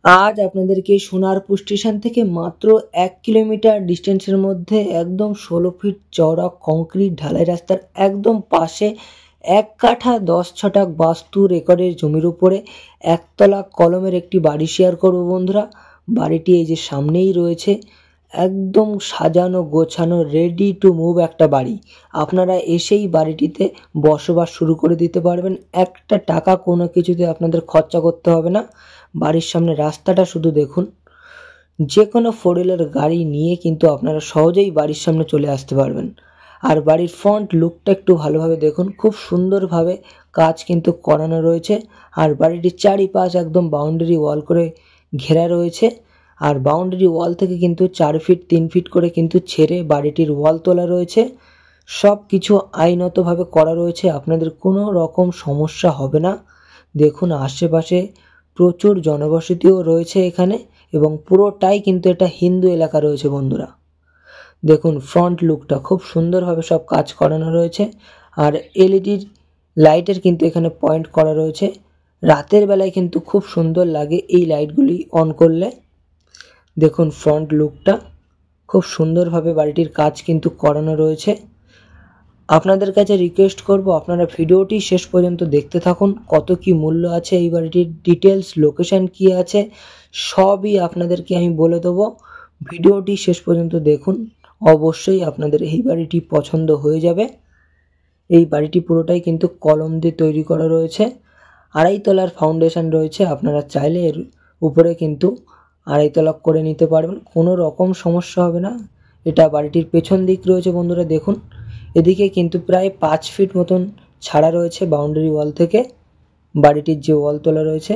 আজ আপনাদেরকে সোনারপুর স্টেশন থেকে মাত্র 1 কিলোমিটার ডিস্টেন্সের মধ্যে একদম 16 ফিট চওড়া কংক্রিট ঢালাই রাস্তার একদম পাশে 1 কাঠা 10 ছটাক বাস্তু রেকর্ডের জমির উপরে একতলা কলমের একটি বাড়ি শেয়ার করব বন্ধুরা। বাড়িটি এই যে সামনেই রয়েছে, একদম সাজানো গোছানো রেডি টু মুভ একটা বাড়ি। আপনারা এসেই বাড়িটিতে বসবাস শুরু করে দিতে পারবেন। একটা টাকা কোনো কিছুতে আপনাদের খরচা করতে হবে না। বাড়ির সামনে রাস্তাটা শুধু দেখুন, যে কোনো 4 হুইলার গাড়ি নিয়ে কিন্তু আপনারা সহজেই বাড়ির সামনে চলে আসতে পারবেন। আর বাড়ির ফ্রন্ট লুকটা একটু ভালোভাবে দেখুন, খুব সুন্দরভাবে কাজ কিন্তু করানো রয়েছে। আর বাড়িটির চারিপাশ একদম বাউন্ডারি ওয়াল করে ঘেরা রয়েছে। আর বাউন্ডারি ওয়াল থেকে কিন্তু 4 ফিট 3 ফিট করে কিন্তু ছেড়ে বাড়িটির ওয়াল তোলা রয়েছে। সব কিছু আইনতভাবে করা রয়েছে, আপনাদের কোনো রকম সমস্যা হবে না। দেখুন আশেপাশে প্রচুর জনবসতিও রয়েছে এখানে, এবং পুরোটাই কিন্তু এটা হিন্দু এলাকা রয়েছে বন্ধুরা। দেখুন ফ্রন্ট লুকটা খুব সুন্দরভাবে সব কাজ করানো রয়েছে। আর এলইডির লাইটের কিন্তু এখানে পয়েন্ট করা রয়েছে। রাতের বেলায় কিন্তু খুব সুন্দর লাগে এই লাইটগুলি অন করলে। দেখুন ফ্রন্ট লুকটা খুব সুন্দরভাবে বাড়িটির কাজ কিন্তু করানো রয়েছে। আপনাদের কাছে রিকোয়েস্ট করব, আপনারা ভিডিওটি শেষ পর্যন্ত দেখতে থাকুন। কত কি মূল্য আছে এই বাড়িটির, ডিটেলস লোকেশন কি আছে সবই আপনাদেরকে আমি বলে দেবো। ভিডিওটি শেষ পর্যন্ত দেখুন, অবশ্যই আপনাদের এই বাড়িটি পছন্দ হয়ে যাবে। এই বাড়িটি পুরোটাই কিন্তু কলম দিয়ে তৈরি করা রয়েছে। 2.5 তলার ফাউন্ডেশন রয়েছে, আপনারা চাইলে এর উপরে কিন্তু 2.5 তলা করে নিতে পারবেন, কোনো রকম সমস্যা হবে না। এটা বাড়িটির পেছন দিক রয়েছে বন্ধুরা। দেখুন এদিকে কিন্তু প্রায় 5 ফিট মতন ছাড়া রয়েছে বাউন্ডারি ওয়াল থেকে বাড়িটির যে ওয়াল তোলা রয়েছে।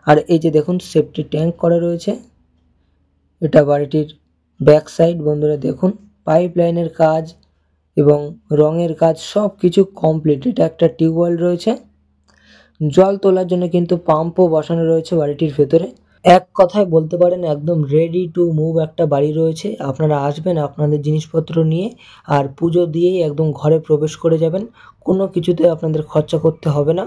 আর এই যে দেখুন সেফটি ট্যাঙ্ক করা রয়েছে, এটা বাড়িটির ব্যাক সাইড বন্ধুরা। দেখুন পাইপ লাইনের কাজ এবং রঙের কাজ সব কিছু কমপ্লিট। এটা একটা টিউবওয়েল রয়েছে, জল তোলার জন্য কিন্তু পাম্পও বসানো রয়েছে বাড়িটির ভেতরে। এক কথায় বলতে পারেন একদম রেডি টু মুভ একটা বাড়ি রয়েছে। আপনারা আসবেন আপনাদের জিনিসপত্র নিয়ে, আর পুজো দিয়েই একদম ঘরে প্রবেশ করে যাবেন, কোনো কিছুতে আপনাদের খরচা করতে হবে না।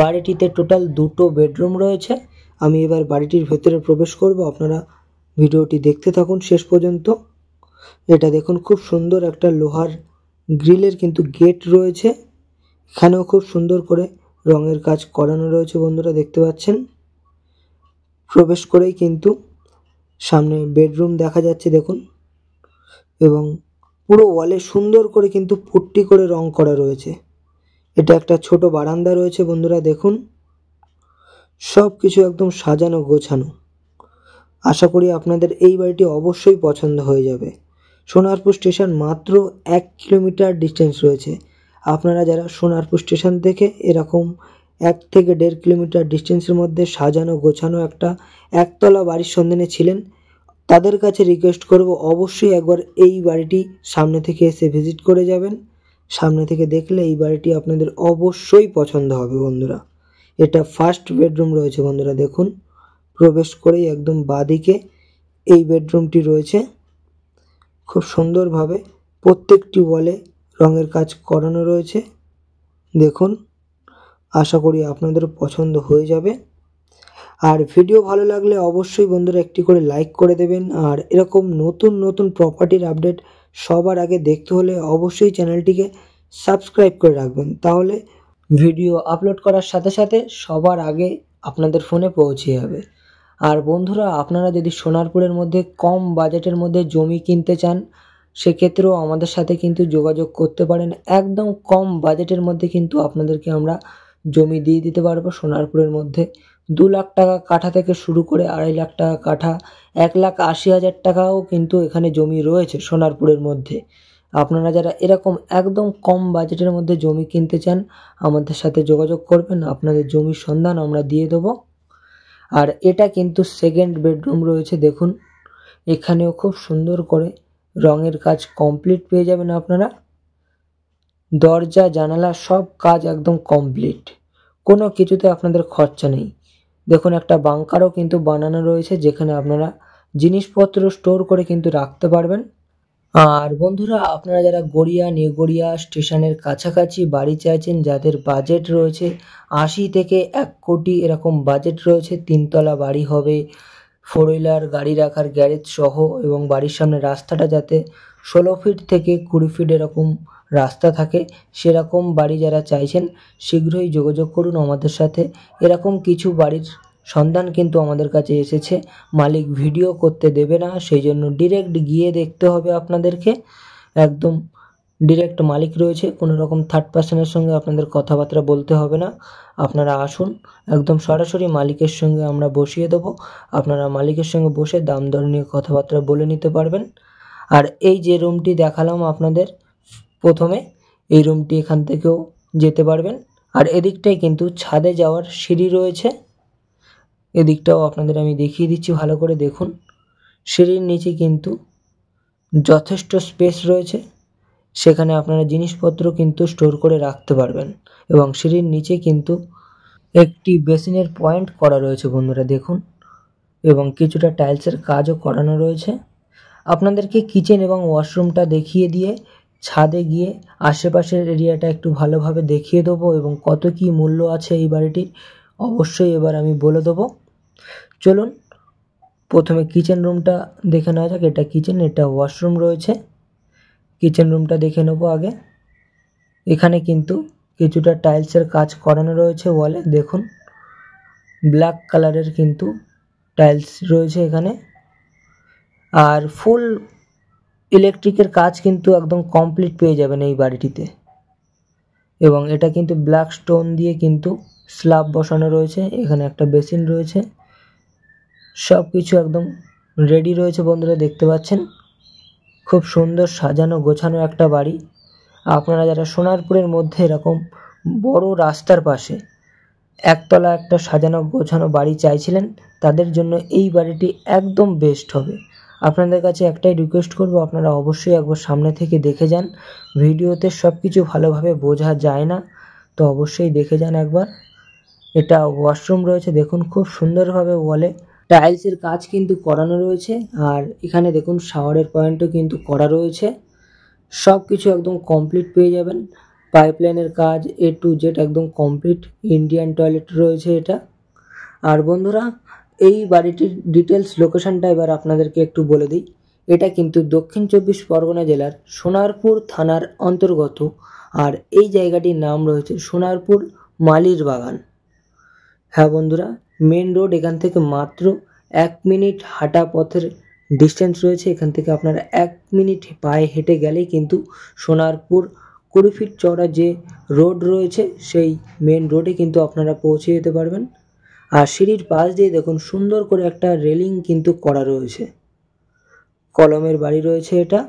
বাড়িটিতে টোটাল 2টো বেডরুম রয়েছে। আমি এবার বাড়িটির ভেতরে প্রবেশ করব, আপনারা ভিডিওটি দেখতে থাকুন শেষ পর্যন্ত। এটা দেখুন খুব সুন্দর একটা লোহার গ্রিলের কিন্তু গেট রয়েছে, এখানেও খুব সুন্দর করে রঙের কাজ করানো রয়েছে বন্ধুরা, দেখতে পাচ্ছেন। প্রবেশ করেই কিন্তু সামনে বেডরুম দেখা যাচ্ছে দেখুন, এবং পুরো ওয়ালে সুন্দর করে কিন্তু পুট্টি করে রং করা রয়েছে। এটা একটা ছোট বারান্দা রয়েছে বন্ধুরা। দেখুন সব কিছু একদম সাজানো গোছানো। আশা করি আপনাদের এই বাড়িটি অবশ্যই পছন্দ হয়ে যাবে। সোনারপুর স্টেশন মাত্র 1 কিলোমিটার ডিস্টেন্স রয়েছে। আপনারা যারা সোনারপুর স্টেশন থেকে এরকম 1 থেকে 1.5 কিলোমিটার ডিস্টেন্সের মধ্যে সাজানো গোছানো একটা একতলা বাড়ির সন্ধানে ছিলেন, তাদের কাছে রিকোয়েস্ট করব অবশ্যই একবার এই বাড়িটি সামনে থেকে এসে ভিজিট করে যাবেন। সামনে থেকে দেখলে এই বাড়িটি আপনাদের অবশ্যই পছন্দ হবে বন্ধুরা। এটা ফার্স্ট বেডরুম রয়েছে বন্ধুরা। দেখুন প্রবেশ করেই একদম বাঁদিকে এই বেডরুমটি রয়েছে। খুব সুন্দরভাবে প্রত্যেকটি ওয়ালে রঙের কাজ করানো রয়েছে। দেখুন আশা করি আপনাদেরও পছন্দ হয়ে যাবে। আর ভিডিও ভালো লাগলে অবশ্যই বন্ধুরা একটি করে লাইক করে দেবেন। আর এরকম নতুন নতুন প্রপার্টির আপডেট সবার আগে দেখতে হলে অবশ্যই চ্যানেলটিকে সাবস্ক্রাইব করে রাখবেন, তাহলে ভিডিও আপলোড করার সাথে সাথে সবার আগে আপনাদের ফোনে পৌঁছে যাবে। আর বন্ধুরা আপনারা যদি সোনারপুরের মধ্যে কম বাজেটের মধ্যে জমি কিনতে চান, সেক্ষেত্রেও আমাদের সাথে কিন্তু যোগাযোগ করতে পারেন। একদম কম বাজেটের মধ্যে কিন্তু আপনাদেরকে আমরা জমি দিয়ে দিতে পারবো সোনারপুরের মধ্যে। 2 লাখ টাকা কাঠা থেকে শুরু করে 2.5 লাখ টাকা কাঠা, 1,80,000 টাকাও কিন্তু এখানে জমি রয়েছে সোনারপুরের মধ্যে। আপনারা যারা এরকম একদম কম বাজেটের মধ্যে জমি কিনতে চান, আমাদের সাথে যোগাযোগ করবেন, আপনাদের জমির সন্ধান আমরা দিয়ে দেবো। আর এটা কিন্তু সেকেন্ড বেডরুম রয়েছে। দেখুন এখানেও খুব সুন্দর করে রঙের কাজ কমপ্লিট পেয়ে যাবেন আপনারা। দরজা জানালা সব কাজ একদম কমপ্লিট, কোনো কিছুতে আপনাদের খরচা নেই। দেখুন একটা বাংকারও কিন্তু বানানো রয়েছে, যেখানে আপনারা জিনিসপত্র স্টোর করে কিন্তু রাখতে পারবেন। আর বন্ধুরা, আপনারা যারা গড়িয়া নিউ গড়িয়া স্টেশনের কাছাকাছি বাড়ি চাইছেন, যাদের বাজেট রয়েছে 80 থেকে 1 কোটি এরকম বাজেট রয়েছে, 3তলা বাড়ি হবে, 4 হুইলার গাড়ি রাখার গ্যারেজ সহ, এবং বাড়ির সামনে রাস্তাটা যাতে 16 ফিট থেকে 20 ফিট এরকম রাস্তা থাকে, সেরকম বাড়ি যারা চাইছেন শীঘ্রই যোগাযোগ করুন আমাদের সাথে। এরকম কিছু বাড়ির সন্ধান কিন্তু আমাদের কাছে এসেছে, মালিক ভিডিও করতে দেবে না, সেই জন্য ডিরেক্ট গিয়ে দেখতে হবে আপনাদেরকে। একদম ডিরেক্ট মালিক রয়েছে, কোনো রকম থার্ড পার্সনের সঙ্গে আপনাদের কথাবার্তা বলতে হবে না। আপনারা আসুন, একদম সরাসরি মালিকের সঙ্গে আমরা বসিয়ে দেবো, আপনারা মালিকের সঙ্গে বসে দাম দর নিয়ে কথাবার্তা বলে নিতে পারবেন। আর এই যে রুমটি দেখালাম আপনাদের প্রথমে, এই রুমটি এখান থেকেও যেতে পারবেন। আর এদিকটায় কিন্তু ছাদে যাওয়ার সিঁড়ি রয়েছে, এদিকটাও আপনাদের আমি দেখিয়ে দিচ্ছি, ভালো করে দেখুন। সিঁড়ির নিচে কিন্তু যথেষ্ট স্পেস রয়েছে, সেখানে আপনারা জিনিসপত্র কিন্তু স্টোর করে রাখতে পারবেন। এবং সিঁড়ির নিচে কিন্তু একটি বেসিনের পয়েন্ট করা রয়েছে বন্ধুরা, দেখুন, এবং কিছুটা টাইলসের কাজও করানো রয়েছে। আপনাদেরকে কিচেন এবং ওয়াশরুমটা দেখিয়ে দিয়ে ছাদে গিয়ে আশেপাশের এরিয়াটা একটু ভালোভাবে দেখিয়ে দেবো, এবং কত কি মূল্য আছে এই বাড়িটির অবশ্যই এবার আমি বলে দেবো। চলুন প্রথমে কিচেন রুমটা দেখে নেওয়া যাক। এটা কিচেন, এটা ওয়াশরুম রয়েছে। কিচেন রুমটা দেখে নেব আগে। এখানে কিন্তু কিছুটা টাইলসের কাজ করানো রয়েছে ওয়ালে, দেখুন ব্ল্যাক কালারের কিন্তু টাইলস রয়েছে এখানে। আর ফুল ইলেকট্রিকের কাজ কিন্তু একদম কমপ্লিট পেয়ে যাবেন এই বাড়িটিতে। এবং এটা কিন্তু ব্ল্যাক স্টোন দিয়ে কিন্তু স্ল্যাব বসানো রয়েছে, এখানে একটা বেসিন রয়েছে, সব কিছু একদম রেডি রয়েছে বন্ধুরা, দেখতে পাচ্ছেন। খুব সুন্দর সাজানো গোছানো একটা বাড়ি। আপনারা যারা সোনারপুরের মধ্যে এরকম বড় রাস্তার পাশে একতলা একটা সাজানো গোছানো বাড়ি চাইছিলেন, তাদের জন্য এই বাড়িটি একদম বেস্ট হবে। আপনাদের কাছে একটাই রিকোয়েস্ট করব, আপনারা অবশ্যই একবার সামনে থেকে দেখে যান। ভিডিওতে সব কিছু ভালোভাবে বোঝা যায় না, তো অবশ্যই দেখে যান একবার। এটা ওয়াশরুম রয়েছে, দেখুন খুব সুন্দরভাবে ওয়ালে টাইলসের কাজ কিন্তু করানো রয়েছে। আর এখানে দেখুন শাওয়ারের পয়েন্টও কিন্তু করা রয়েছে, সব কিছু একদম কমপ্লিট পেয়ে যাবেন। পাইপলাইনের কাজ A to Z একদম কমপ্লিট, ইন্ডিয়ান টয়লেট রয়েছে এটা। আর বন্ধুরা, এই বাড়িটির ডিটেলস লোকেশনটা এবার আপনাদেরকে একটু বলে দিই। এটা কিন্তু দক্ষিণ 24 পরগনা জেলার সোনারপুর থানার অন্তর্গত। আর এই জায়গাটির নাম রয়েছে সোনারপুর মালির বাগান। হ্যাঁ বন্ধুরা, মেন রোড এখান থেকে মাত্র 1 মিনিট হাঁটা পথের ডিস্টেন্স রয়েছে। এখান থেকে আপনারা 1 মিনিট পায়ে হেঁটে গেলেই কিন্তু সোনারপুর 20 ফিট চওড়া যে রোড রয়েছে, সেই মেন রোডে কিন্তু আপনারা পৌঁছে যেতে পারবেন। আর সিঁড়ির পাশ দিয়ে দেখুন সুন্দর করে একটা রেলিং কিন্তু করা রয়েছে, কলমের বাড়ি রয়েছে এটা।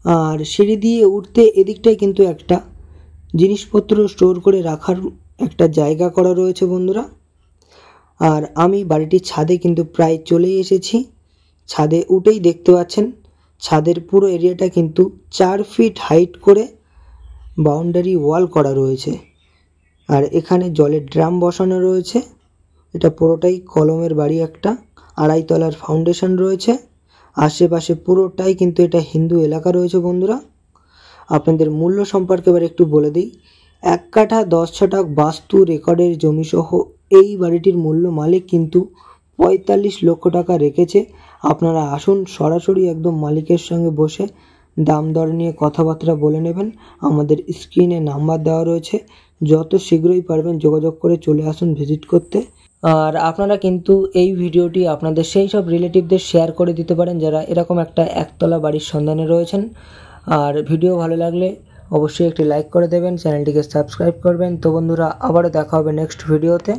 আর সিঁড়ি দিয়ে উঠতে এদিকটায় কিন্তু একটা জিনিসপত্র স্টোর করে রাখার একটা জায়গা করা রয়েছে বন্ধুরা। আর আমি বাড়িটির ছাদে কিন্তু প্রায় চলেই এসেছি। ছাদে উঠেই দেখতে পাচ্ছেন ছাদের পুরো এরিয়াটা কিন্তু 4 ফিট হাইট করে বাউন্ডারি ওয়াল করা রয়েছে। আর এখানে জলের ড্রাম বসানো রয়েছে। এটা পুরোটাই কলমের বাড়ি একটা, 2.5 তলার ফাউন্ডেশন রয়েছে। আশেপাশে পুরোটাই কিন্তু এটা হিন্দু এলাকা রয়েছে বন্ধুরা। আপনাদের মূল্য সম্পর্কে এবার একটু বলে দিই। 1 কাঠা 10 ছটাক বাস্তু রেকর্ডের জমিসহ এই বাড়িটির মূল্য মালিক কিন্তু 45 লক্ষ টাকা রেখেছে। আপনারা আসুন, সরাসরি একদম মালিকের সঙ্গে বসে দাম দর নিয়ে কথাবার্তা বলে নেবেন। আমাদের স্ক্রিনে নাম্বার দেওয়া রয়েছে, যত শীঘ্রই পারবেন যোগাযোগ করে চলে আসুন ভিজিট করতে। আর আপনারা কিন্তু এই ভিডিওটি আপনাদের সেই সব রিলেটিভদের শেয়ার করে দিতে পারেন যারা এরকম একটা একতলা বাড়ির সন্ধানে রয়েছেন। আর ভিডিও ভালো লাগলে অবশ্যই একটি লাইক করে দেবেন, চ্যানেলটিকে সাবস্ক্রাইব করবেন। তো বন্ধুরা, আবারও দেখা হবে নেক্সট ভিডিওতে।